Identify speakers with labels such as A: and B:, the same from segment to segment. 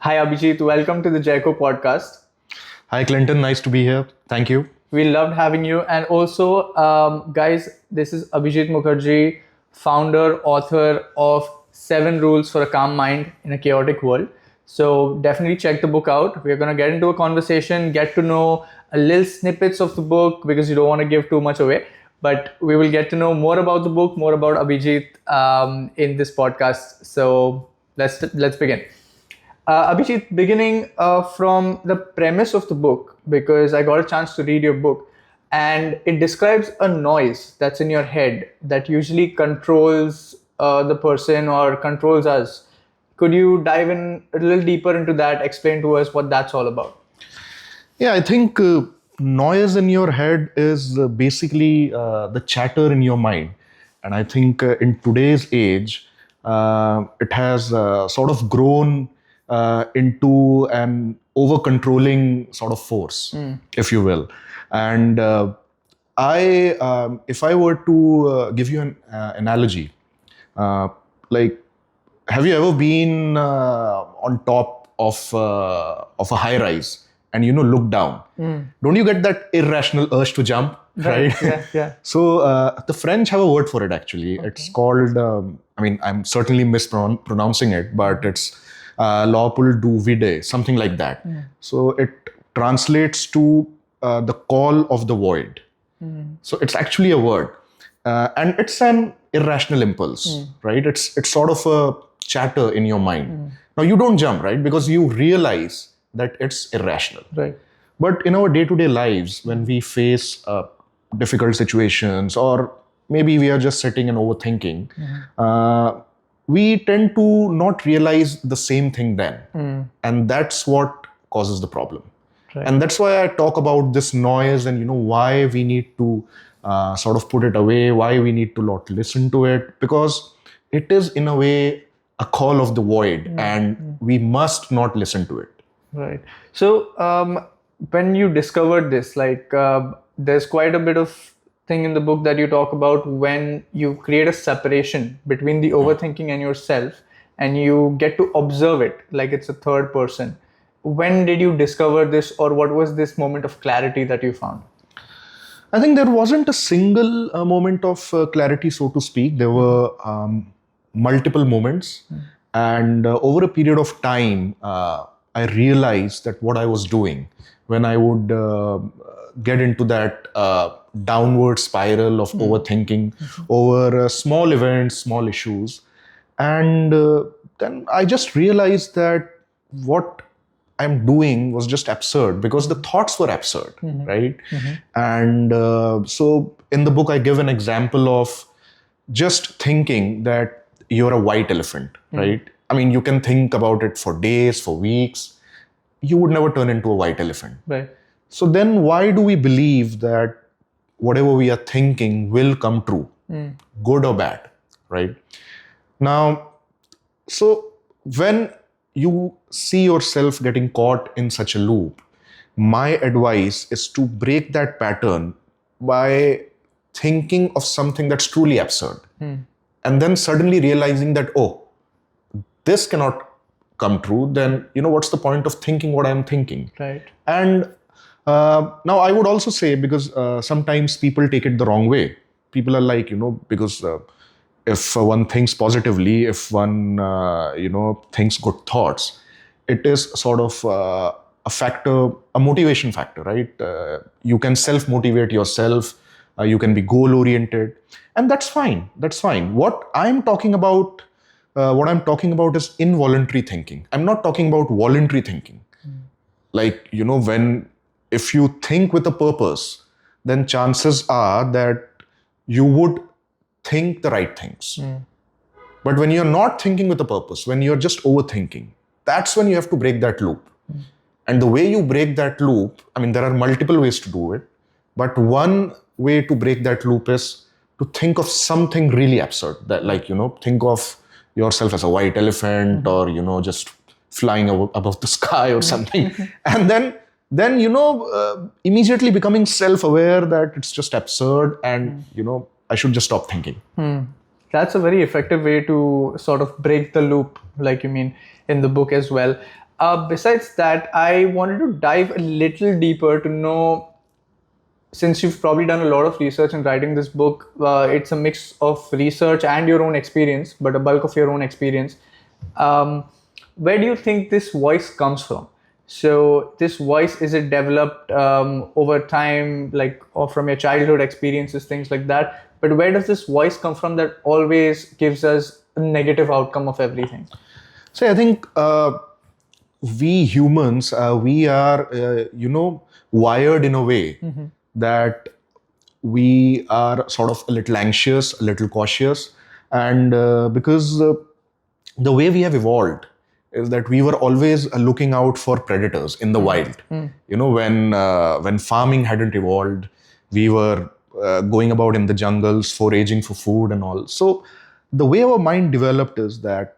A: Hi Abhijeet, welcome to the Jaico podcast.
B: Hi, Clinton. Nice to be here. Thank you.
A: We loved having you. And also, guys, this is Abhijeet Mukherjee, founder, author of 7 Rules for a Calm Mind in a Chaotic World. So definitely check the book out. We're going to get into a conversation, get to know a little snippets of the book because you don't want to give too much away. But we will get to know more about the book, more about Abhijeet in this podcast. So let's begin. Abhijit, beginning from the premise of the book, because I got a chance to read your book, and it describes a noise that's in your head that usually controls the person or controls us. Could you dive in a little deeper into that? Explain to us what that's all about.
B: Yeah, I think noise in your head is basically the chatter in your mind. And I think in today's age, it has sort of grown into an over controlling sort of force, if you will. And if I were to give you an analogy, like, have you ever been on top of a high rise and look down? Don't you get that irrational urge to jump, right?
A: Yeah.
B: So the French have a word for it actually.
A: Okay.
B: It's called. I'm certainly mispronouncing it, but it's "l'oppul du vide," something like that. So it translates to the call of the void. So it's actually a word, and it's an irrational impulse, right? It's sort of a chatter in your mind. Now you don't jump, right? Because you realize that it's irrational.
A: Right.
B: But in our day-to-day lives, when we face difficult situations, or maybe we are just sitting and overthinking, we tend to not realize the same thing then. And that's what causes the problem.
A: Right.
B: And that's why I talk about this noise and why we need to sort of put it away, why we need to not listen to it, because it is in a way a call of the void, and we must not listen to it.
A: Right. So when you discovered this, there's quite a bit of thing in the book that you talk about when you create a separation between the overthinking and yourself, and you get to observe it like it's a third person. When did you discover this, or what was this moment of clarity that you found?
B: I think there wasn't a single moment of clarity, so to speak. There were multiple moments. And over a period of time, I realized that what I was doing, when I would get into that downward spiral of overthinking over small events, small issues. And then I just realized that what I'm doing was just absurd, because the thoughts were absurd, right? And so in the book, I give an example of just thinking that you're a white elephant, right? I mean, you can think about it for days, for weeks. You would never turn into a white elephant.
A: Right.
B: So then why do we believe that whatever we are thinking will come true, good or bad, right? Now, so when you see yourself getting caught in such a loop, my advice is to break that pattern by thinking of something that's truly absurd. And then suddenly realizing that, oh, this cannot come true, then what's the point of thinking what I'm thinking?
A: Right.
B: And now I would also say, because sometimes people take it the wrong way. People are like, because if one thinks positively, if one thinks good thoughts, it is sort of a factor, a motivation factor, right? You can self-motivate yourself. You can be goal-oriented, and that's fine. That's fine. What I'm talking about is involuntary thinking. I'm not talking about voluntary thinking. Like, if you think with a purpose, then chances are that you would think the right things. But when you're not thinking with a purpose, when you're just overthinking, that's when you have to break that loop. And the way you break that loop, there are multiple ways to do it, but one way to break that loop is to think of something really absurd, that think of yourself as a white elephant, or just flying above the sky or something. And then immediately becoming self-aware that it's just absurd, and I should just stop thinking.
A: That's a very effective way to sort of break the loop, like you mean in the book as well. Besides that, I wanted to dive a little deeper to know, since you've probably done a lot of research in writing this book, it's a mix of research and your own experience, but a bulk of your own experience. Um, where do you think this voice comes from? So, this voice, is it developed over time, like, or from your childhood experiences, things like that? But where does this voice come from that always gives us a negative outcome of everything?
B: So I think we humans, we are, wired in a way that we are sort of a little anxious, a little cautious, and because the way we have evolved is that we were always looking out for predators in the wild. When farming hadn't evolved, we were going about in the jungles, foraging for food and all. So the way our mind developed is that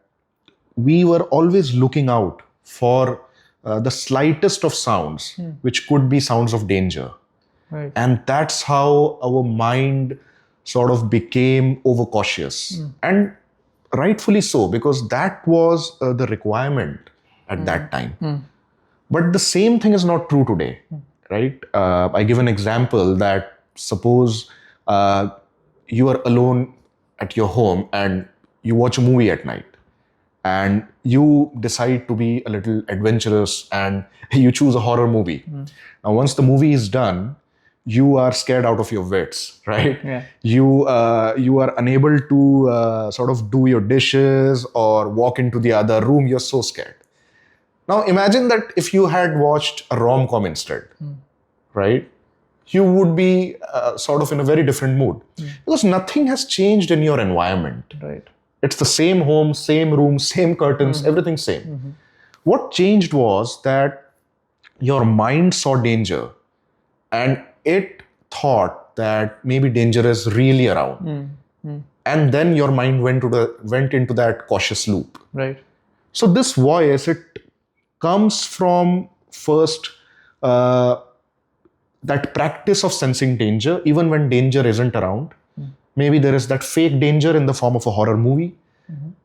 B: we were always looking out for the slightest of sounds, which could be sounds of danger.
A: Right.
B: And that's how our mind sort of became overcautious. And rightfully so, because that was the requirement at that time. But the same thing is not true today, right? I give an example that suppose you are alone at your home and you watch a movie at night and you decide to be a little adventurous and you choose a horror movie. Now, once the movie is done, you are scared out of your wits, right?
A: Yeah.
B: You are unable to sort of do your dishes or walk into the other room. You're so scared. Now, imagine that if you had watched a rom-com instead, right? You would be sort of in a very different mood because nothing has changed in your environment.
A: Right.
B: It's the same home, same room, same curtains, everything same. What changed was that your mind saw danger and it thought that maybe danger is really around. And then your mind went into that cautious loop.
A: Right.
B: So this voice, it comes from first that practice of sensing danger, even when danger isn't around. Maybe there is that fake danger in the form of a horror movie.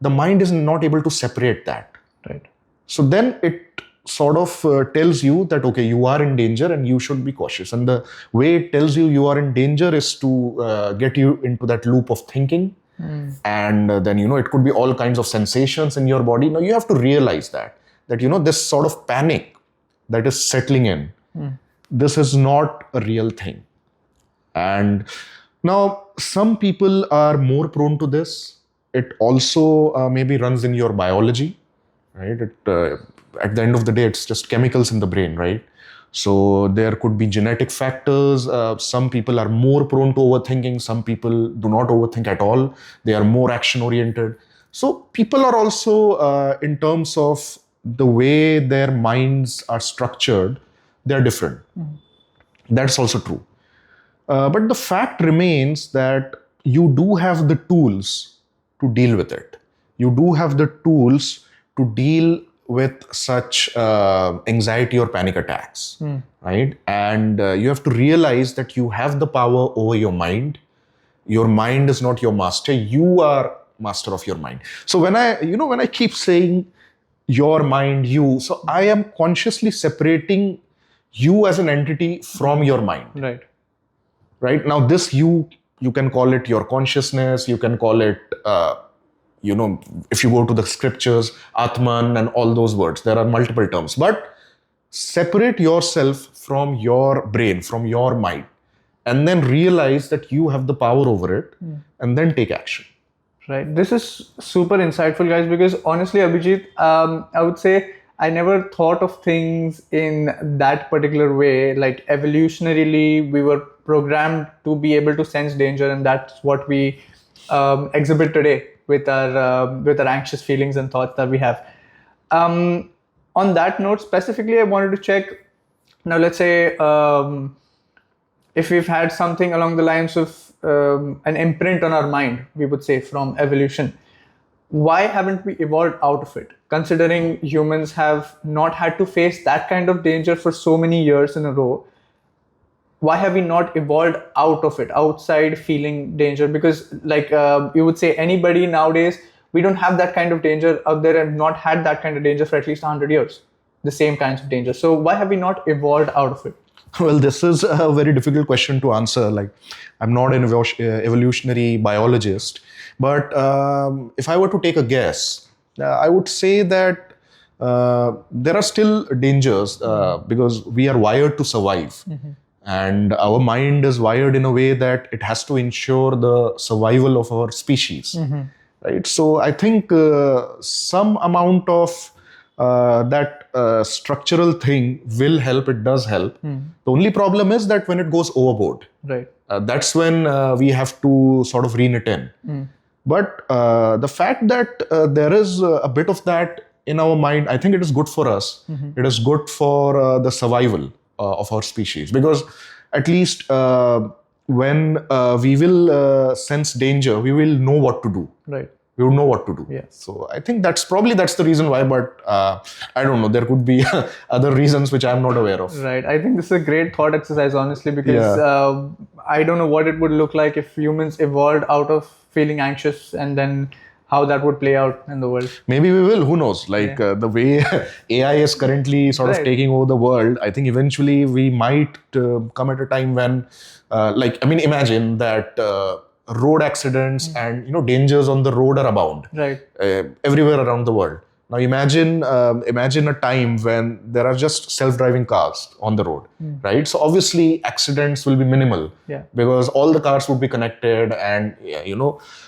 B: The mind is not able to separate that.
A: Right.
B: So then it sort of tells you that, okay, you are in danger and you should be cautious. And the way it tells you you are in danger is to get you into that loop of thinking. And then, it could be all kinds of sensations in your body. Now you have to realize that this sort of panic that is settling in, this is not a real thing. And now some people are more prone to this. It also maybe runs in your biology, right? At the end of the day, it's just chemicals in the brain, right? So there could be genetic factors. Some people are more prone to overthinking. Some people do not overthink at all. They are more action oriented. So people are also, in terms of the way their minds are structured, they're different. That's also true. But the fact remains that you do have the tools to deal with it. You do have the tools to deal with such anxiety or panic attacks, right? And you have to realize that you have the power over your mind. Your mind is not your master. You are master of your mind. So when I keep saying your mind, you, so I am consciously separating you as an entity from your mind.
A: Right.
B: Right? Now this you can call it your consciousness, you can call it, if you go to the scriptures, Atman and all those words, there are multiple terms. But separate yourself from your brain, from your mind, and then realize that you have the power over it, and then take action.
A: Right. This is super insightful, guys, because honestly, Abhijeet, I would say I never thought of things in that particular way. Like evolutionarily, we were programmed to be able to sense danger, and that's what we exhibit today with our anxious feelings and thoughts that we have. On that note, specifically, I wanted to check. Now, let's say if we've had something along the lines of an imprint on our mind, we would say from evolution. Why haven't we evolved out of it? Considering humans have not had to face that kind of danger for so many years in a row, why have we not evolved out of it, outside feeling danger? Because like you would say, anybody nowadays, we don't have that kind of danger out there and not had that kind of danger for at least 100 years. the same kinds of dangers. So why have we not evolved out of it?
B: Well, this is a very difficult question to answer. Like, I'm not an evolutionary biologist, but if I were to take a guess, I would say that there are still dangers because we are wired to survive. And our mind is wired in a way that it has to ensure the survival of our species. Right? So I think some amount of that structural thing will help. It does help. The only problem is that when it goes overboard,
A: Right.
B: that's when we have to sort of rein it in. But the fact that there is a bit of that in our mind, I think it is good for us. It is good for the survival of our species, because at least when we will sense danger, we will know what to do.
A: Right.
B: We would know what to do.
A: Yeah.
B: So I think that's the reason why, but I don't know. There could be other reasons which I'm not aware of.
A: Right. I think this is a great thought exercise, honestly, because I don't know what it would look like if humans evolved out of feeling anxious, and then how that would play out in the world.
B: Maybe we will. Who knows? Like the way AI is currently sort of taking over the world, I think eventually we might come at a time when, imagine that road accidents and dangers on the road are abound.
A: Right.
B: Everywhere around the world. Now imagine a time when there are just self-driving cars on the road, right? So obviously accidents will be minimal, because all the cars would be connected, and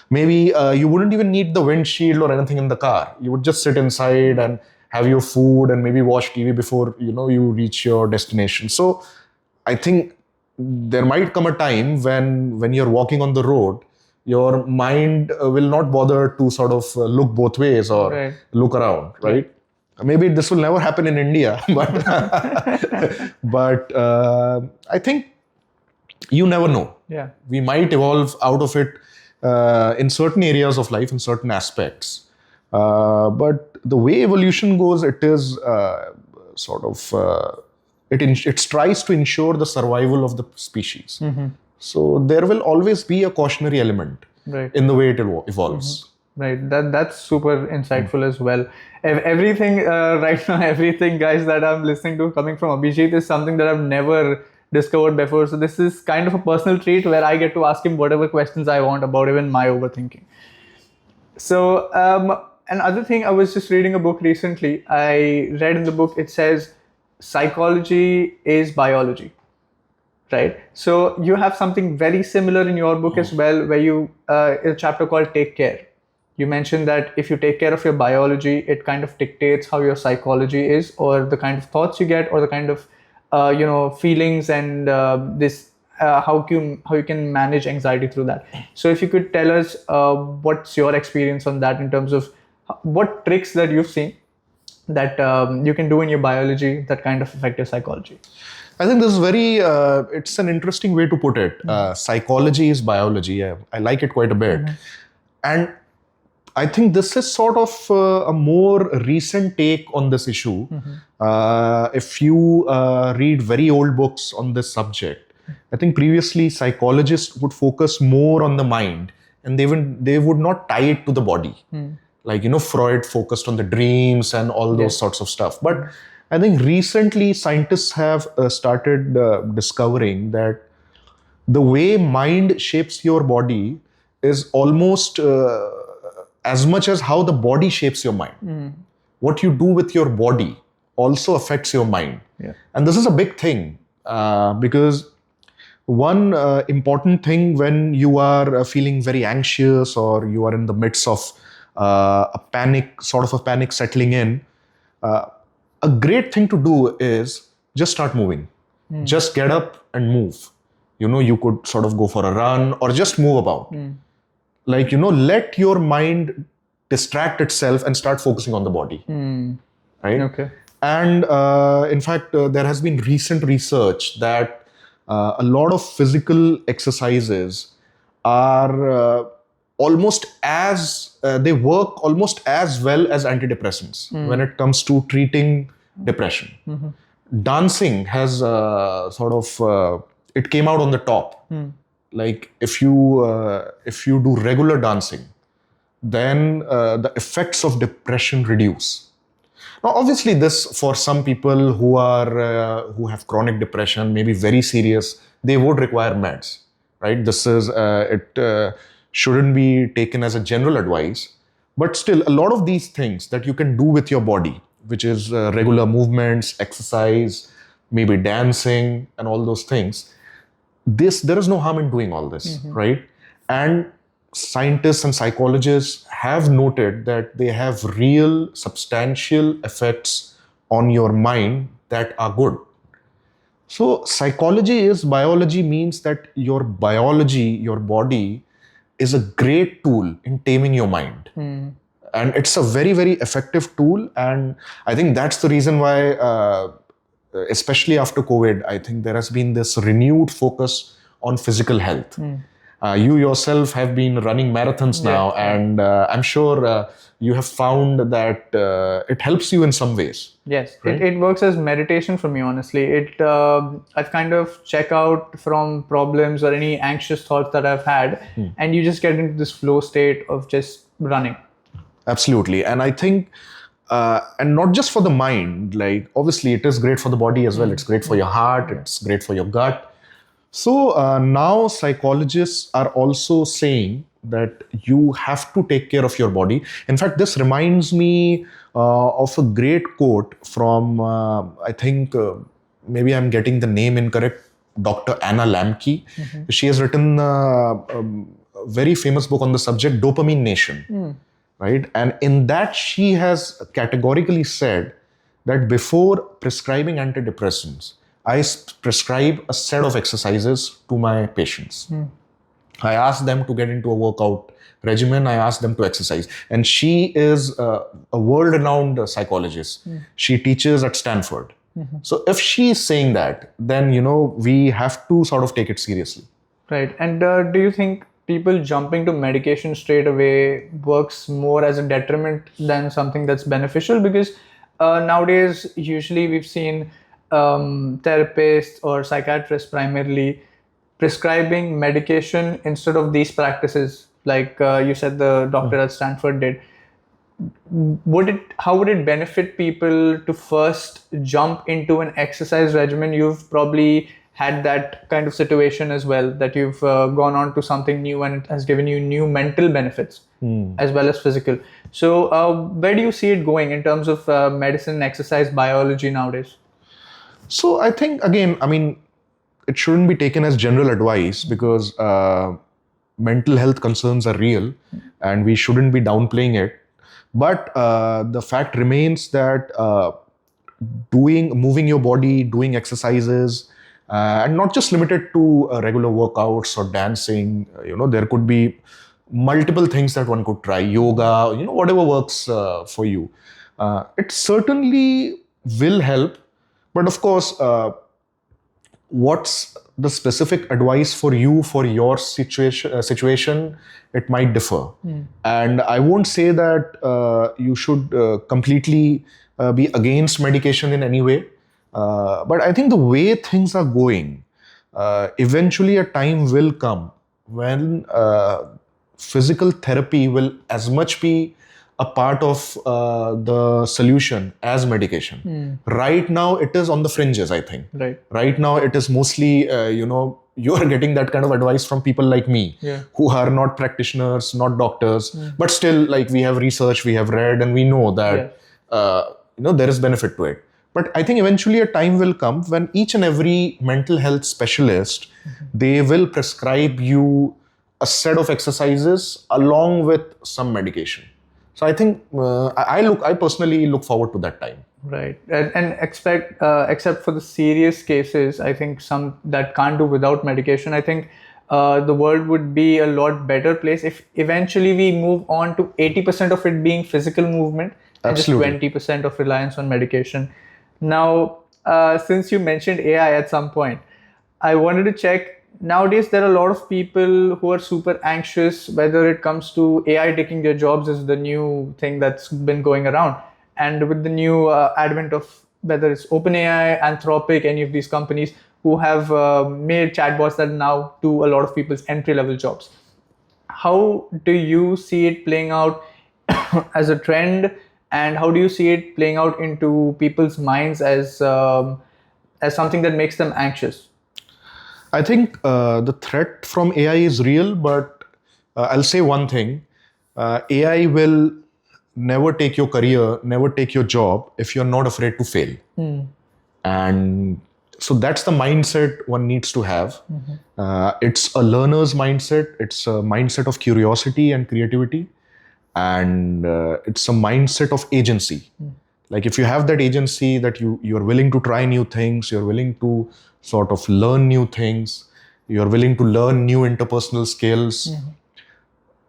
B: maybe you wouldn't even need the windshield or anything in the car. You would just sit inside and have your food and maybe watch TV before you reach your destination. So I think there might come a time when you're walking on the road, your mind will not bother to sort of look both ways or look around, right? Maybe this will never happen in India, but I think you never know.
A: Yeah.
B: We might evolve out of it in certain areas of life, in certain aspects. But the way evolution goes, it is it tries to ensure the survival of the species. So there will always be a cautionary element in the way it evolves.
A: Right. That's super insightful as well. Everything right now, everything, guys, that I'm listening to coming from Abhijeet is something that I've never discovered before. So this is kind of a personal treat where I get to ask him whatever questions I want about even my overthinking. So another thing, I was just reading a book recently. I read in the book, it says psychology is biology. Right. So you have something very similar in your book as well, where you a chapter called Take Care. You mentioned that if you take care of your biology, it kind of dictates how your psychology is, or the kind of thoughts you get, or the kind of feelings, and how you can manage anxiety through that. So if you could tell us what's your experience on that in terms of what tricks that you've seen that you can do in your biology that kind of affect your psychology.
B: I think this is it's an interesting way to put it. Psychology is biology. I like it quite a bit. And I think this is sort of a more recent take on this issue. If you read very old books on this subject, I think previously psychologists would focus more on the mind, and they would not tie it to the body. Like, Freud focused on the dreams and all those sorts of stuff. But I think recently scientists have started discovering that the way mind shapes your body is almost as much as how the body shapes your mind. What you do with your body also affects your mind. And this is a big thing because one important thing when you are feeling very anxious, or you are in the midst of a panic settling in, a great thing to do is just start moving. Just get up and move. You could sort of go for a run or just move about. Like, let your mind distract itself and start focusing on the body. Right?
A: Okay.
B: And in fact, there has been recent research that a lot of physical exercises are they work almost as well as antidepressants when it comes to treating depression. Dancing has it came out on the top. Like if you do regular dancing, then the effects of depression reduce. Now, obviously, this for some people who have chronic depression, maybe very serious, they would require meds, right? This is it shouldn't be taken as a general advice, but still, a lot of these things that you can do with your body, which is regular movements, exercise, maybe dancing, and all those things. There is no harm in doing all this, right? And scientists and psychologists have noted that they have real substantial effects on your mind that are good. So psychology is biology, means that your biology, your body is a great tool in taming your mind. And it's a very, very effective tool. And I think that's the reason why, especially after COVID, I think there has been this renewed focus on physical health. You yourself have been running marathons now, and I'm sure you have found that it helps you in some ways.
A: Yes,
B: right?
A: it works as meditation for me, honestly. I kind of check out from problems or any anxious thoughts that I've had, and you just get into this flow state of just running.
B: Absolutely. And I think, and not just for the mind, like obviously it is great for the body as well. It's great for your heart, it's great for your gut. So now psychologists are also saying that you have to take care of your body. In fact, this reminds me of a great quote from, I think, maybe I'm getting the name incorrect, Dr. Anna Lamke. She has written a very famous book on the subject, Dopamine Nation. Right? And in that, she has categorically said that before prescribing antidepressants, I prescribe a set of exercises to my patients. I ask them to get into a workout regimen. I ask them to exercise. And she is a world-renowned psychologist. She teaches at Stanford. So if she is saying that, then, we have to sort of take it seriously.
A: Right. And do you think people jumping to medication straight away works more as a detriment than something that's beneficial? Because nowadays, usually we've seen therapists or psychiatrists primarily prescribing medication instead of these practices, like you said the doctor at Stanford did. How would it benefit people to first jump into an exercise regimen? You've probably had that kind of situation as well, that you've gone on to something new and it has given you new mental benefits as well as physical. So where do you see it going in terms of medicine, exercise, biology nowadays?
B: So I think, again, it shouldn't be taken as general advice, because mental health concerns are real and we shouldn't be downplaying it. But the fact remains that moving your body, doing exercises, and not just limited to regular workouts or dancing, there could be multiple things that one could try. Yoga, whatever works for you. It certainly will help. But of course, what's the specific advice for you for your situation, it might differ. And I won't say that you should completely be against medication in any way. But I think the way things are going, eventually a time will come when physical therapy will as much be a part of the solution as medication. Right now, it is on the fringes, I think. Right now, it is mostly, you are getting that kind of advice from people like me, who are not practitioners, not doctors, but still, like, we have research, we have read, and we know that, there is benefit to it. But I think eventually a time will come when each and every mental health specialist, they will prescribe you a set of exercises along with some medication. So I think I personally look forward to that time.
A: Right. And except for the serious cases, I think some that can't do without medication, I think the world would be a lot better place if eventually we move on to 80% of it being physical movement and
B: Absolutely.
A: just 20% of reliance on medication. Now, since you mentioned AI at some point, I wanted to check. Nowadays, there are a lot of people who are super anxious, whether it comes to AI taking their jobs is the new thing that's been going around. And with the new advent of whether it's OpenAI, Anthropic, any of these companies who have made chatbots that now do a lot of people's entry-level jobs. How do you see it playing out as a trend? and how do you see it playing out into people's minds as something that makes them anxious?
B: I think the threat from AI is real, but I'll say one thing. AI will never take your career, never take your job if you're not afraid to fail. And so that's the mindset one needs to have. It's a learner's mindset, it's a mindset of curiosity and creativity, and it's a mindset of agency. Like if you have that agency that you're willing to try new things, you're willing to sort of learn new things, you're willing to learn new interpersonal skills.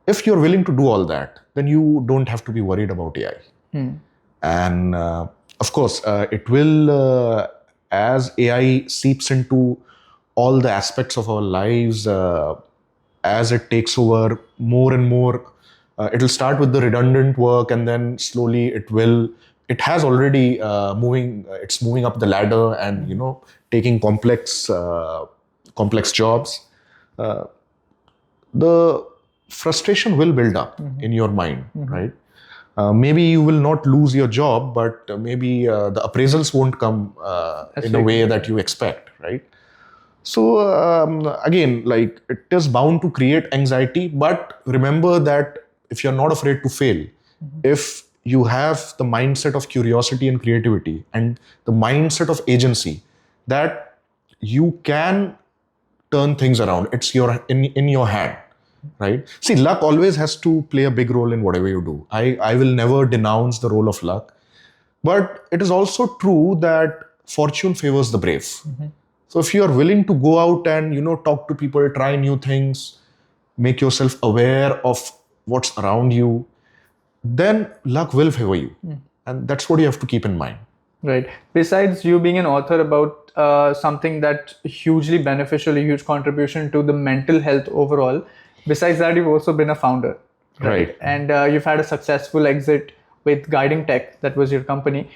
B: If you're willing to do all that, then you don't have to be worried about AI. And of course, it will, as AI seeps into all the aspects of our lives, as it takes over more and more, it'll start with the redundant work, and then slowly it has already it's moving up the ladder and, taking complex jobs. The frustration will build up in your mind, right? Maybe you will not lose your job, but maybe the appraisals won't come in a way that you expect, right? So again, like, it is bound to create anxiety, but remember that if you're not afraid to fail, if you have the mindset of curiosity and creativity and the mindset of agency, that you can turn things around. It's in your hand, right? See, luck always has to play a big role in whatever you do. I will never denounce the role of luck, but it is also true that fortune favors the brave. So if you are willing to go out and talk to people, try new things, make yourself aware of what's around you, then luck will favor you. And that's what you have to keep in mind.
A: Right. Besides you being an author about something that's hugely beneficial, a huge contribution to the mental health overall, besides that, you've also been a founder.
B: Right.
A: And you've had a successful exit with Guiding Tech, that was your company.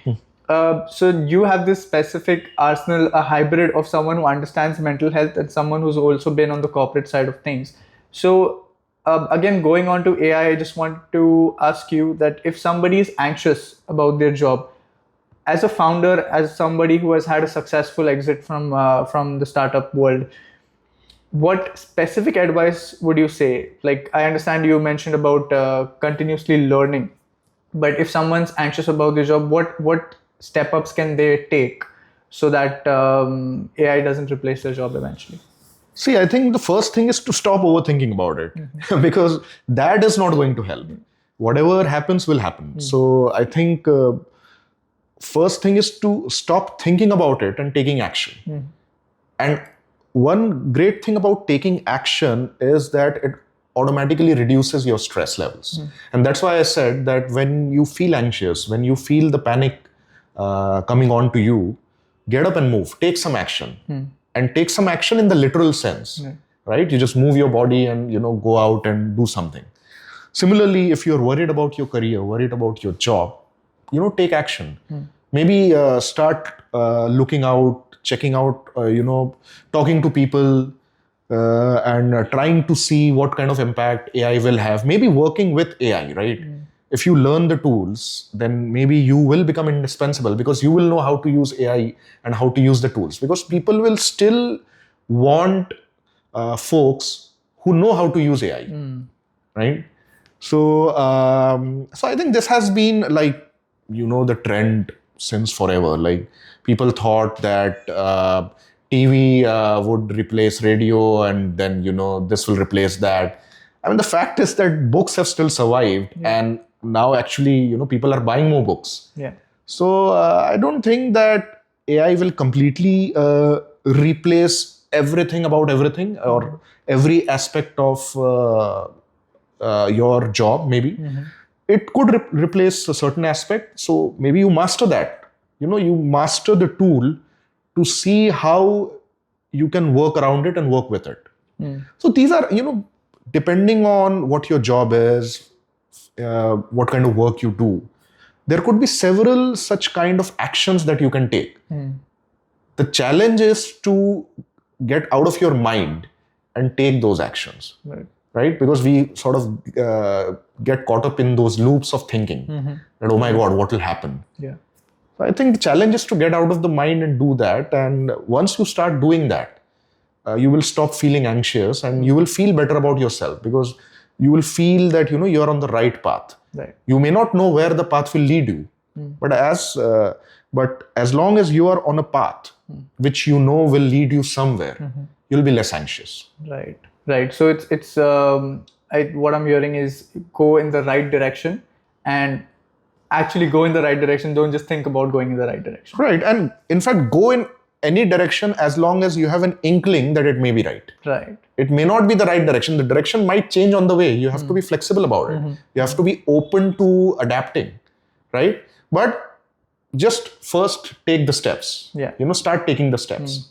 A: So you have this specific arsenal, a hybrid of someone who understands mental health and someone who's also been on the corporate side of things. So again, going on to AI, I just want to ask you that if somebody is anxious about their job, as a founder, as somebody who has had a successful exit from the startup world, what specific advice would you say? Like, I understand you mentioned about continuously learning, but if someone's anxious about their job, what step ups can they take so that AI doesn't replace their job eventually?
B: See, I think the first thing is to stop overthinking about it because that is not going to help. Whatever happens will happen. So I think first thing is to stop thinking about it and taking action. And one great thing about taking action is that it automatically reduces your stress levels. And that's why I said that when you feel anxious, when you feel the panic coming on to you, get up and move, take some action. And take some action in the literal sense, right? You just move your body and, go out and do something. Similarly, if you're worried about your career, worried about your job, take action. Maybe start looking out, checking out, talking to people and trying to see what kind of impact AI will have. Maybe working with AI, right? If you learn the tools, then maybe you will become indispensable because you will know how to use AI and how to use the tools, because people will still want folks who know how to use AI, right? So, so I think this has been like, the trend since forever. Like, people thought that TV would replace radio and then, this will replace that. I mean, the fact is that books have still survived and now actually, people are buying more books. So I don't think that AI will completely replace everything about everything or every aspect of your job. Maybe it could replace a certain aspect. So maybe you master that. You master the tool to see how you can work around it and work with it. So these are, depending on what your job is, what kind of work you do, there could be several such kind of actions that you can take. The challenge is to get out of your mind and take those actions, right? Because we sort of get caught up in those loops of thinking that, oh my God, what will happen?
A: Yeah.
B: So I think the challenge is to get out of the mind and do that. And once you start doing that, you will stop feeling anxious and you will feel better about yourself, because you will feel that, you know, you're on the right path.
A: Right.
B: You may not know where the path will lead you, but as long as you are on a path which you know will lead you somewhere, you'll be less anxious.
A: Right. Right. So it's what I'm hearing is go in the right direction and actually go in the right direction. Don't just think about going in the right direction.
B: Right. And in fact, go in any direction as long as you have an inkling that it may be right.
A: Right.
B: It may not be the right direction. The direction might change on the way. You have to be flexible about it. You have to be open to adapting, right? But just first take the steps.
A: Yeah.
B: You know, start taking the steps.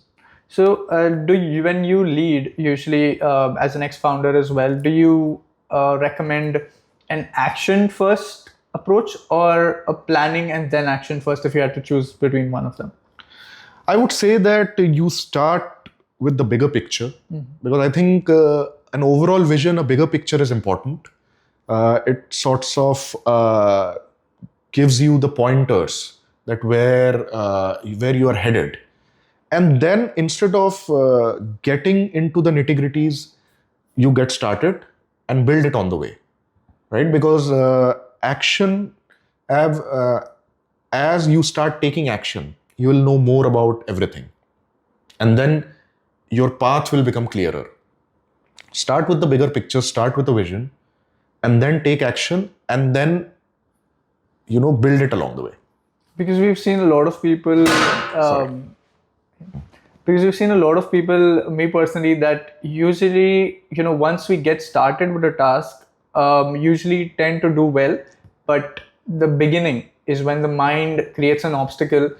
A: So, when you lead, usually as an ex-founder as well, do you recommend an action first approach or a planning and then action first if you had to choose between one of them?
B: I would say that you start with the bigger picture, because I think an overall vision, a bigger picture is important. It sorts of gives you the pointers that where you are headed. And then instead of getting into the nitty-gritties, you get started and build it on the way, right? Because action, as you start taking action, you will know more about everything. And then your path will become clearer. Start with the bigger picture, start with the vision, and then take action, and then, you know, build it along the way.
A: Because we've seen a lot of people, me personally, that usually, you know, once we get started with a task, usually tend to do well. But the beginning is when the mind creates an obstacle,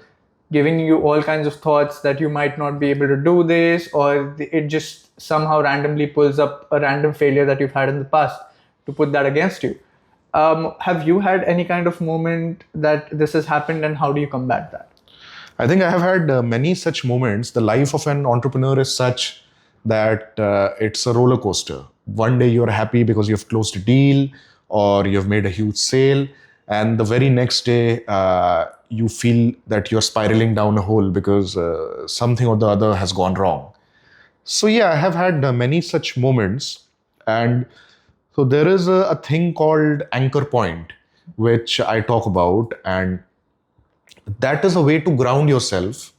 A: giving you all kinds of thoughts that you might not be able to do this, or it just somehow randomly pulls up a random failure that you've had in the past to put that against you. Have you had any kind of moment that this has happened, and how do you combat that?
B: I think I have had many such moments. The life of an entrepreneur is such that it's a roller coaster. One day you're happy because you've closed a deal or you've made a huge sale, and the very next day you feel that you're spiraling down a hole because something or the other has gone wrong. So yeah, I have had many such moments. And so there is a thing called anchor point, which I talk about, and that is a way to ground yourself.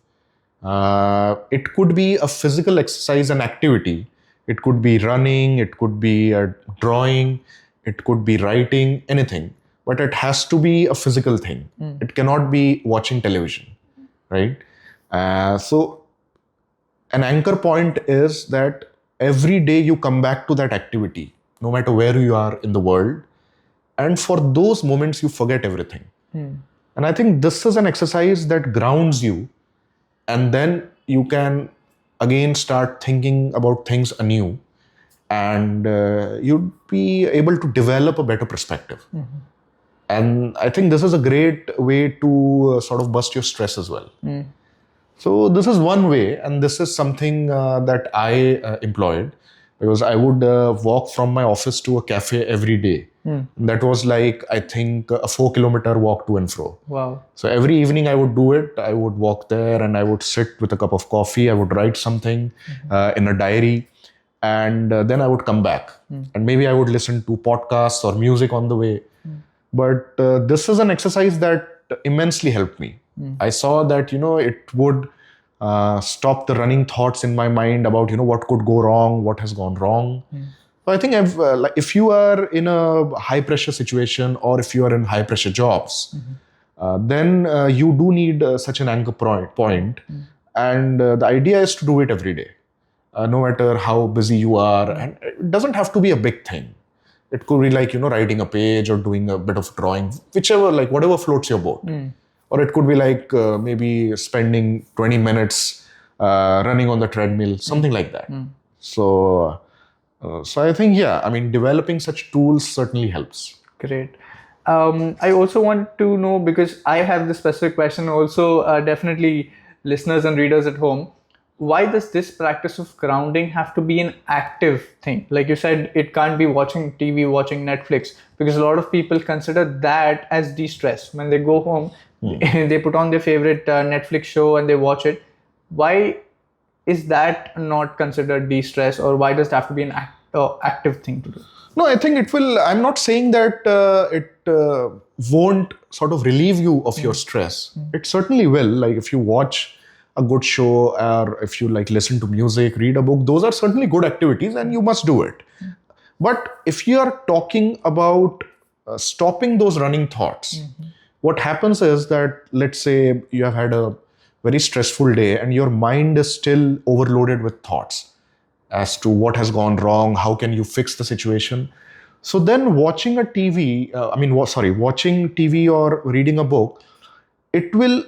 B: It could be a physical exercise and activity. It could be running, it could be drawing, it could be writing, anything. But it has to be a physical thing. It cannot be watching television, right? So an anchor point is that every day you come back to that activity, no matter where you are in the world. And for those moments, you forget everything. And I think this is an exercise that grounds you. And then you can again start thinking about things anew. And you'd be able to develop a better perspective. And I think this is a great way to sort of bust your stress as well. So this is one way, and this is something that I employed, because I would walk from my office to a cafe every day. That was like, I think, a 4-kilometer walk to and fro.
A: Wow.
B: So every evening I would do it. I would walk there and I would sit with a cup of coffee. I would write something in a diary, and then I would come back. And maybe I would listen to podcasts or music on the way. But this is an exercise that immensely helped me. I saw that, you know, it would stop the running thoughts in my mind about, you know, what could go wrong, what has gone wrong. So I think if you are in a high pressure situation, or if you are in high pressure jobs, then you do need such an anchor point. And the idea is to do it every day, no matter how busy you are. And it doesn't have to be a big thing. It could be like, you know, writing a page or doing a bit of drawing, whichever, like whatever floats your boat. Or it could be like maybe spending 20 minutes running on the treadmill, something like that. So I think, yeah, I mean, developing such tools certainly helps.
A: Great. I also want to know, because I have this specific question also, definitely listeners and readers at home. why does this practice of grounding have to be an active thing? Like you said, it can't be watching TV, watching Netflix, because a lot of people consider that as de-stress. When they go home, they put on their favorite Netflix show and they watch it. Why is that not considered de-stress, or why does it have to be an active thing to do?
B: No, I think it will. I'm not saying that it won't sort of relieve you of your stress. It certainly will. Like if you watch a good show, or if you like listen to music, read a book, those are certainly good activities and you must do it. But if you are talking about stopping those running thoughts, what happens is that, let's say you have had a very stressful day and your mind is still overloaded with thoughts as to what has gone wrong, how can you fix the situation. So then watching watching TV or reading a book, it will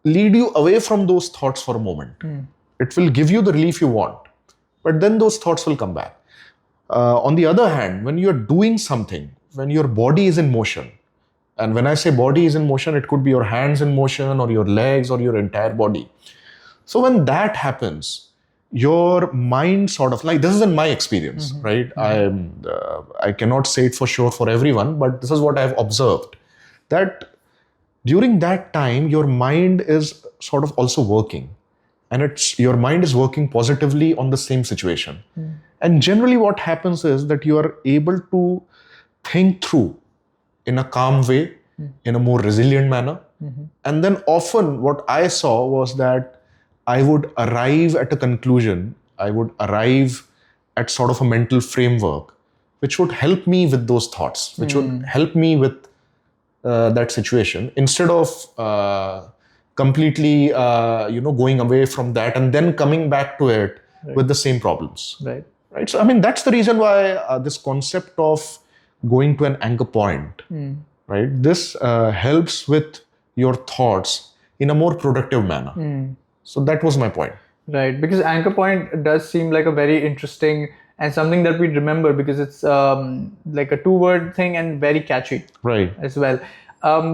B: lead you away from those thoughts for a moment. It will give you the relief you want, but then those thoughts will come back. On the other hand, when you're doing something, when your body is in motion, and when I say body is in motion, it could be your hands in motion or your legs or your entire body. So when that happens, your mind sort of, like, this is in my experience, right? I cannot say it for sure for everyone, but this is what I've observed, that during that time, your mind is sort of also working, and your mind is working positively on the same situation. And generally what happens is that you are able to think through in a calm way, in a more resilient manner. And then often what I saw was that I would arrive at a conclusion, I would arrive at sort of a mental framework which would help me with those thoughts, which would help me with that situation, instead of completely going away from that and then coming back to it with the same problems. Right. So I mean, that's the reason why this concept of going to an anchor point, right? This helps with your thoughts in a more productive manner. So that was my point.
A: Right, because anchor point does seem like a very interesting and something that we remember, because it's like a two-word thing and very catchy,
B: right,
A: as well.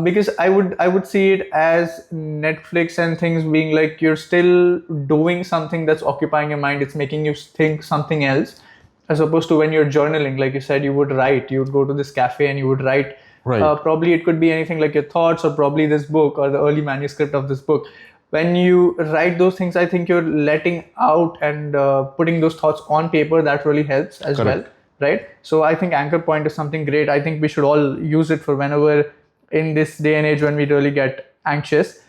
A: Because I would see it as Netflix and things being like you're still doing something that's occupying your mind. It's making you think something else, as opposed to when you're journaling. Like you said, you would write. You would go to this cafe and you would write.
B: Right.
A: Probably it could be anything like your thoughts, or probably this book or the early manuscript of this book. When you write those things, I think you're letting out and putting those thoughts on paper. That really helps as
B: Correct.
A: well, right? So I think anchor point is something great. I think we should all use it for whenever in this day and age when we really get anxious.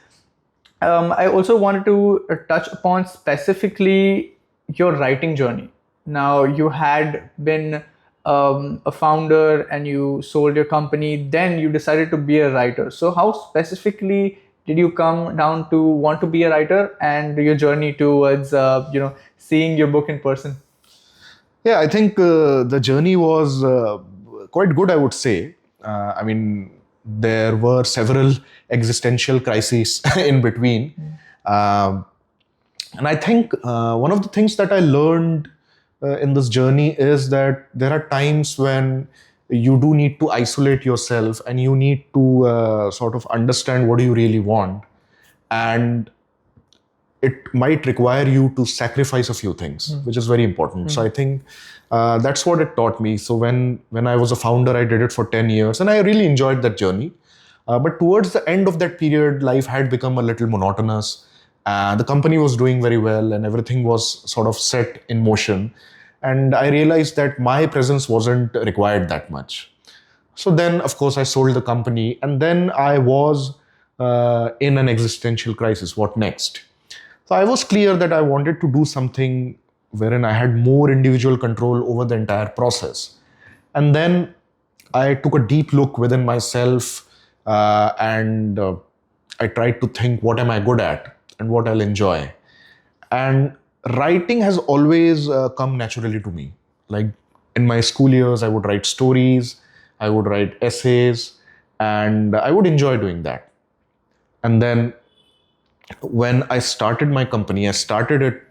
A: I also wanted to touch upon specifically your writing journey. Now, you had been a founder and you sold your company, then you decided to be a writer. So how specifically did you come down to want to be a writer, and your journey towards seeing your book in person?
B: Yeah, I think the journey was quite good, I would say. I mean, there were several existential crises in between. And I think one of the things that I learned in this journey is that there are times when you do need to isolate yourself and you need to sort of understand what you really want. And it might require you to sacrifice a few things, which is very important. So I think that's what it taught me. So when I was a founder, I did it for 10 years and I really enjoyed that journey. But towards the end of that period, life had become a little monotonous. The company was doing very well and everything was sort of set in motion. And I realized that my presence wasn't required that much. So then, of course, I sold the company, and then I was in an existential crisis. What next? So I was clear that I wanted to do something wherein I had more individual control over the entire process. And then I took a deep look within myself and I tried to think, what am I good at and what I'll enjoy? And writing has always come naturally to me. Like in my school years, I would write stories, I would write essays, and I would enjoy doing that. And then when I started my company, I started it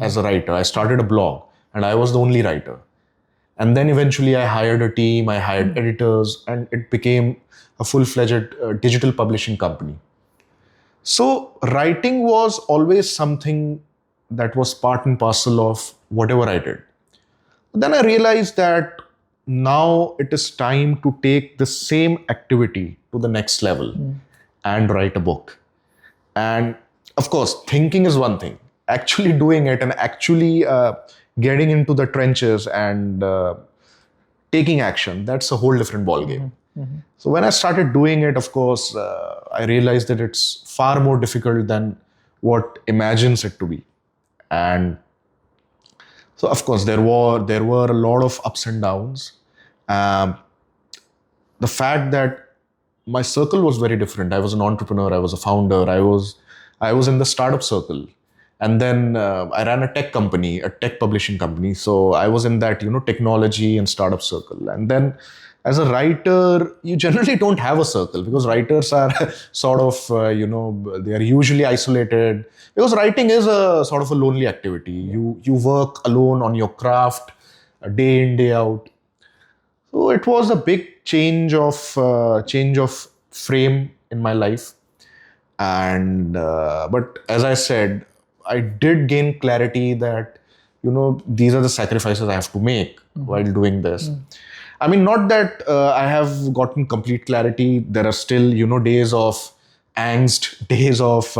B: as a writer. I started a blog and I was the only writer. And then eventually I hired a team, I hired editors, and it became a full-fledged digital publishing company. So writing was always something that was part and parcel of whatever I did. Then I realized that now it is time to take the same activity to the next level and write a book. And of course, thinking is one thing. Actually doing it and actually getting into the trenches and taking action, that's a whole different ballgame. So when I started doing it, of course, I realized that it's far more difficult than what imagines it to be. And so, of course, there were a lot of ups and downs. Um, the fact that my circle was very different. I was an entrepreneur. I was a founder. I was in the startup circle, and then I ran a tech company, a tech publishing company. So I was in that technology and startup circle. And then as a writer, you generally don't have a circle because writers are sort of they are usually isolated because writing is a sort of a lonely activity. You work alone on your craft, day in day out. So it was a big change of frame in my life, and but as I said, I did gain clarity that these are the sacrifices I have to make while doing this. I mean, not that I have gotten complete clarity. There are still days of angst, days of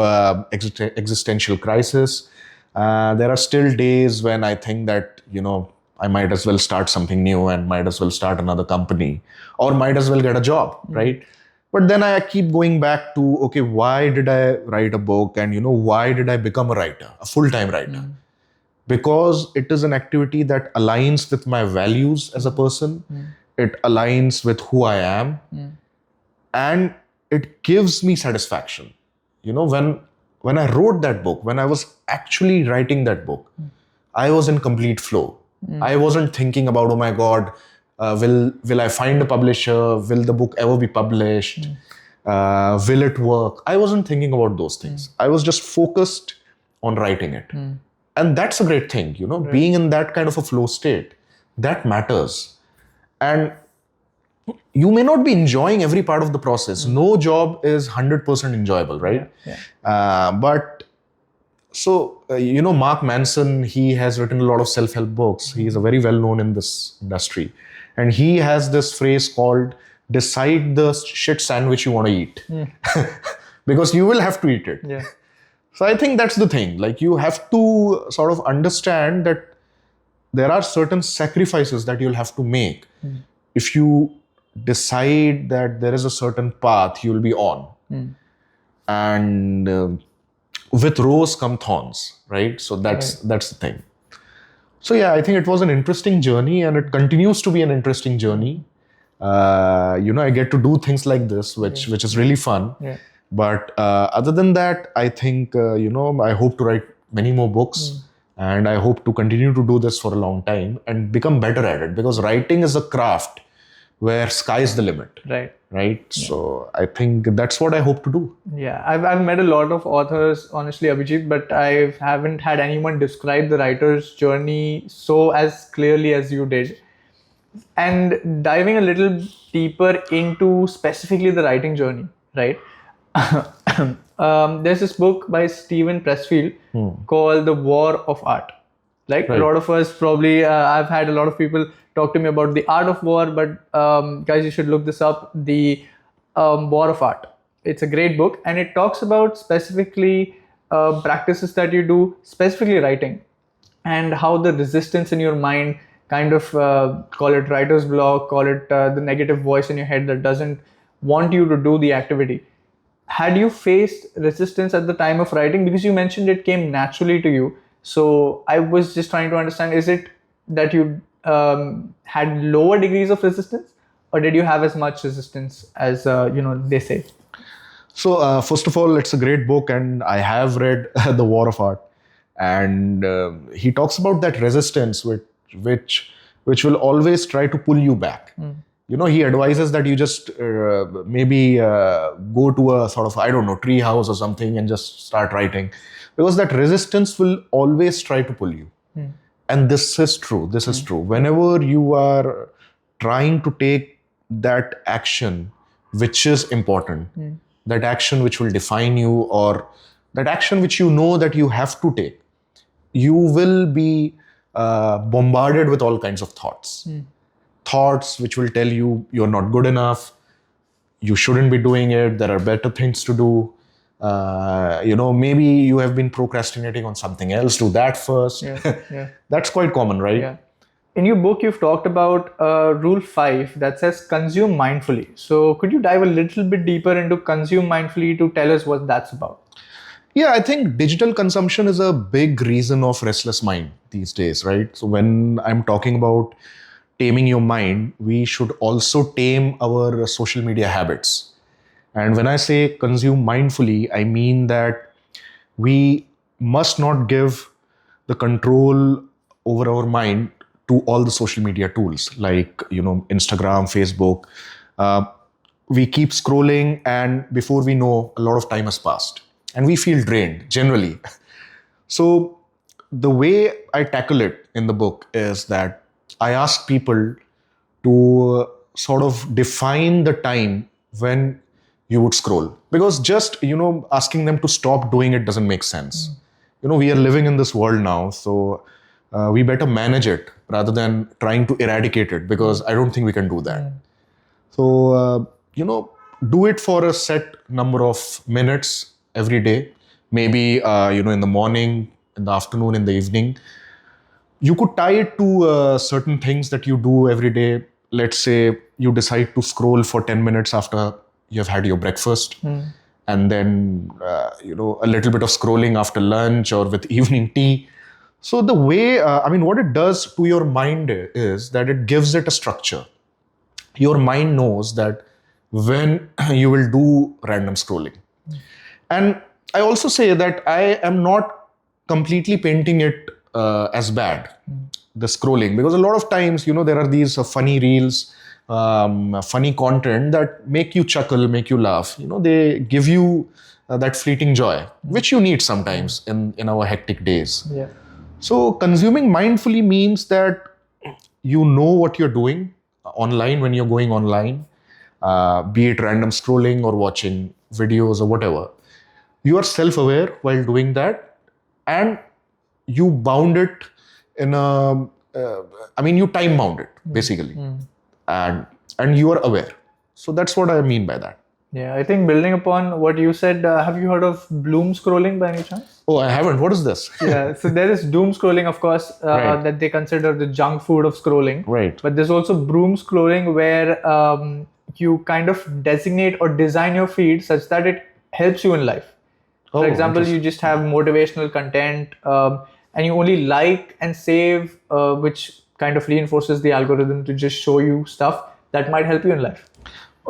B: existential crisis. There are still days when I think that I might as well start something new and might as well start another company or might as well get a job, right? But then I keep going back to, okay, why did I write a book? And why did I become a writer, a full-time writer? Because it is an activity that aligns with my values as a person. It aligns with who I am. And it gives me satisfaction. When I wrote that book, when I was actually writing that book, I was in complete flow. I wasn't thinking about, oh my God, will I find a publisher? Will the book ever be published? Will it work? I wasn't thinking about those things. I was just focused on writing it. And that's a great thing, right. Being in that kind of a flow state, that matters. And you may not be enjoying every part of the process. No job is 100% enjoyable, right? But so, Mark Manson, he has written a lot of self-help books. He is a very well-known in this industry. And he has this phrase called, decide the shit sandwich you want to eat. Because you will have to eat it.
A: Yeah.
B: So I think that's the thing. Like, you have to sort of understand that there are certain sacrifices that you'll have to make. If you decide that there is a certain path you'll be on. And with rose come thorns, right? So that's the thing. So yeah, I think it was an interesting journey and it continues to be an interesting journey. I get to do things like this, which is really fun. But other than that, I think, I hope to write many more books and I hope to continue to do this for a long time and become better at it, because writing is a craft where sky's the limit. Right? So I think that's what I hope to do.
A: Yeah, I've met a lot of authors, honestly, Abhijeet, but I haven't had anyone describe the writer's journey so as clearly as you did. And diving a little deeper into specifically the writing journey, right? There's this book by Steven Pressfield called The War of Art. Right? A lot of us probably, I've had a lot of people talk to me about The Art of War, but guys, you should look this up, The War of Art. It's a great book and it talks about specifically practices that you do, specifically writing, and how the resistance in your mind, kind of call it writer's block, call it the negative voice in your head that doesn't want you to do the activity. Had you faced resistance at the time of writing? Because you mentioned it came naturally to you. So I was just trying to understand, is it that you had lower degrees of resistance, or did you have as much resistance as, they say?
B: So first of all, it's a great book and I have read The War of Art. And he talks about that resistance which will always try to pull you back. He advises that you just maybe go to a sort of, tree house or something and just start writing. Because that resistance will always try to pull you. And this is true. Whenever you are trying to take that action which is important, that action which will define you, or that action which you know that you have to take, you will be bombarded with all kinds of thoughts. Thoughts which will tell you you're not good enough, you shouldn't be doing it, there are better things to do. Maybe you have been procrastinating on something else, do that first.
A: Yeah.
B: That's quite common, right?
A: Yeah. In your book, you've talked about Rule 5 that says consume mindfully. So could you dive a little bit deeper into consume mindfully to tell us what that's about?
B: Yeah, I think digital consumption is a big reason of restless mind these days, right? So when I'm talking about taming your mind, we should also tame our social media habits. And when I say consume mindfully, I mean that we must not give the control over our mind to all the social media tools like, Instagram, Facebook. We keep scrolling, and before we know, a lot of time has passed and we feel drained generally. So the way I tackle it in the book is that I ask people to sort of define the time when you would scroll, because just asking them to stop doing it doesn't make sense. We are living in this world now, so we better manage it rather than trying to eradicate it, because I don't think we can do that. So do it for a set number of minutes every day, maybe in the morning, in the afternoon, in the evening. You could tie it to certain things that you do every day. Let's say you decide to scroll for 10 minutes after you've had your breakfast, and then a little bit of scrolling after lunch or with evening tea. So the way, what it does to your mind is that it gives it a structure. Your mind knows that when you will do random scrolling. And I also say that I am not completely painting it as bad, the scrolling, because a lot of times, there are these funny reels, funny content that make you chuckle, make you laugh. They give you that fleeting joy, which you need sometimes in our hectic days.
A: Yeah.
B: So consuming mindfully means that you know what you're doing online when you're going online, be it random scrolling or watching videos or whatever. You are self-aware while doing that, and you bound it in you time bound it basically, and you are aware. So that's what I mean by that.
A: Yeah, I think building upon what you said, have you heard of bloom scrolling by any chance?
B: Oh, I haven't. What is this?
A: Yeah, so there is doom scrolling, of course,
B: Right.
A: that they consider the junk food of scrolling.
B: Right.
A: But there's also broom scrolling where you kind of designate or design your feed such that it helps you in life. For example, you just have motivational content and you only like and save, which kind of reinforces the algorithm to just show you stuff that might help you in life.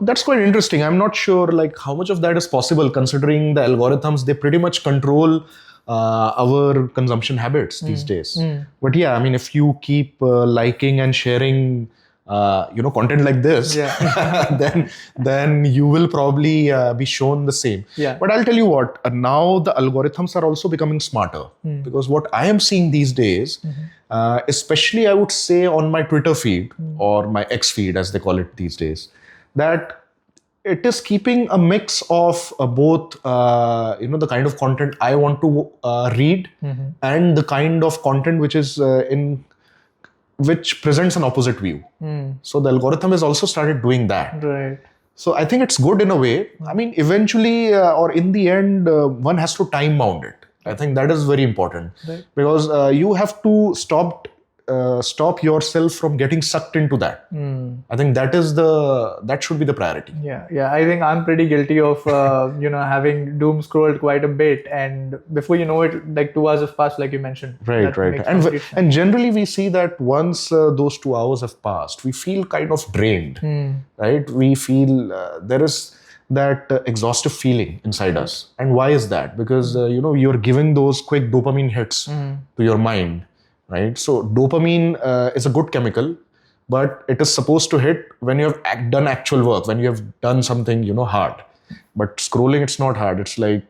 B: That's quite interesting. I'm not sure how much of that is possible, considering the algorithms, they pretty much control our consumption habits these days. But yeah, if you keep liking and sharing content like this, then you will probably be shown the same.
A: Yeah.
B: But I'll tell you what, now the algorithms are also becoming smarter, because what I am seeing these days, especially I would say on my Twitter feed or my X feed as they call it these days, that it is keeping a mix of both the kind of content I want to read and the kind of content which is which presents an opposite view. So the algorithm has also started doing that.
A: Right.
B: So I think it's good in a way. Eventually or in the end, one has to time bound it. I think that is very important, because you have to stop yourself from getting sucked into that. I think that should be the priority.
A: Yeah. I think I'm pretty guilty of having doom scrolled quite a bit, and before you know it, 2 hours have passed, like you mentioned.
B: Right. And generally we see that once those 2 hours have passed, we feel kind of drained. Right? We feel there is that exhaustive feeling inside us. And why is that? Because you're giving those quick dopamine hits to your mind. Right? So dopamine is a good chemical, but it is supposed to hit when you have done actual work, when you have done something, hard. But scrolling, it's not hard. It's like,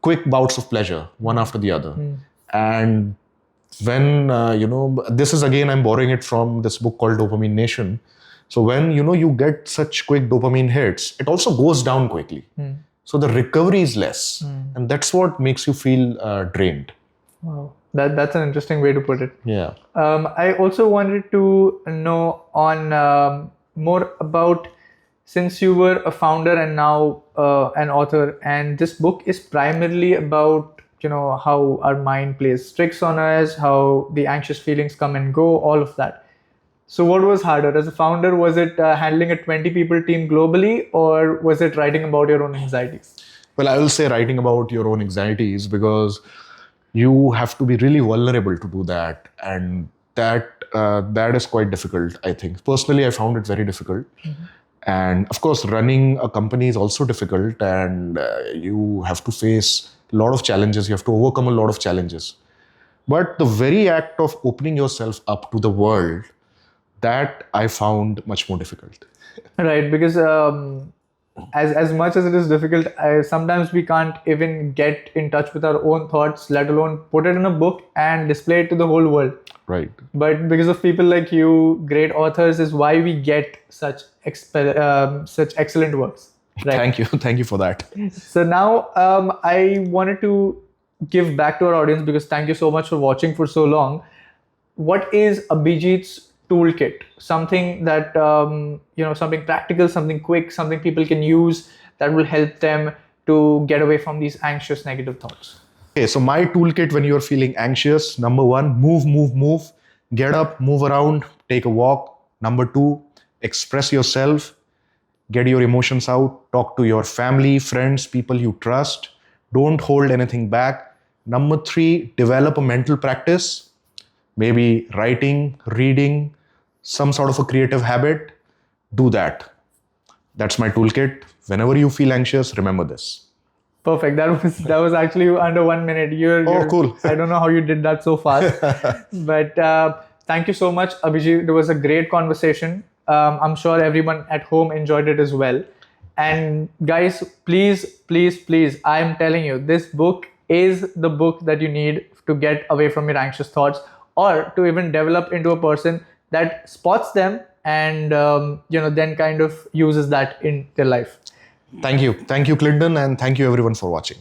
B: quick bouts of pleasure, one after the other. And when, this is again, I'm borrowing it from this book called Dopamine Nation. So when, you get such quick dopamine hits, it also goes down quickly. So the recovery is less. And that's what makes you feel drained.
A: Wow. That's an interesting way to put it.
B: Yeah.
A: I also wanted to know on more about, since you were a founder and now an author, and this book is primarily about how our mind plays tricks on us, how the anxious feelings come and go, all of that. So what was harder as a founder? Was it handling a 20 people team globally, or was it writing about your own anxieties?
B: Well, I will say writing about your own anxieties, because you have to be really vulnerable to do that, and that is quite difficult. I think personally, I found it very difficult, and of course, running a company is also difficult, and you have to face a lot of challenges. You have to overcome a lot of challenges. But the very act of opening yourself up to the world, that I found much more difficult.
A: Right, because as much as it is difficult, sometimes we can't even get in touch with our own thoughts, let alone put it in a book and display it to the whole world.
B: Right.
A: But because of people like you, great authors, is why we get such excellent works. Right.
B: Thank you for that.
A: So now I wanted to give back to our audience, because thank you so much for watching for so long. What is Abhijeet's toolkit? Something that something practical, something quick, something people can use that will help them to get away from these anxious, negative thoughts.
B: Okay, so my toolkit when you're feeling anxious: number one, move. Get up, move around, take a walk. Number two, express yourself, get your emotions out, talk to your family, friends, people you trust. Don't hold anything back. Number three, develop a mental practice, maybe writing, reading, some sort of a creative habit. Do that. That's my toolkit. Whenever you feel anxious, remember this.
A: Perfect. That was actually under 1 minute. You're
B: cool.
A: I don't know how you did that so fast, but thank you so much, Abhijeet. It was a great conversation. I'm sure everyone at home enjoyed it as well. And guys, please, I'm telling you, this book is the book that you need to get away from your anxious thoughts, or to even develop into a person that spots them and then kind of uses that in their life.
B: Thank you, Clinton, and thank you everyone for watching.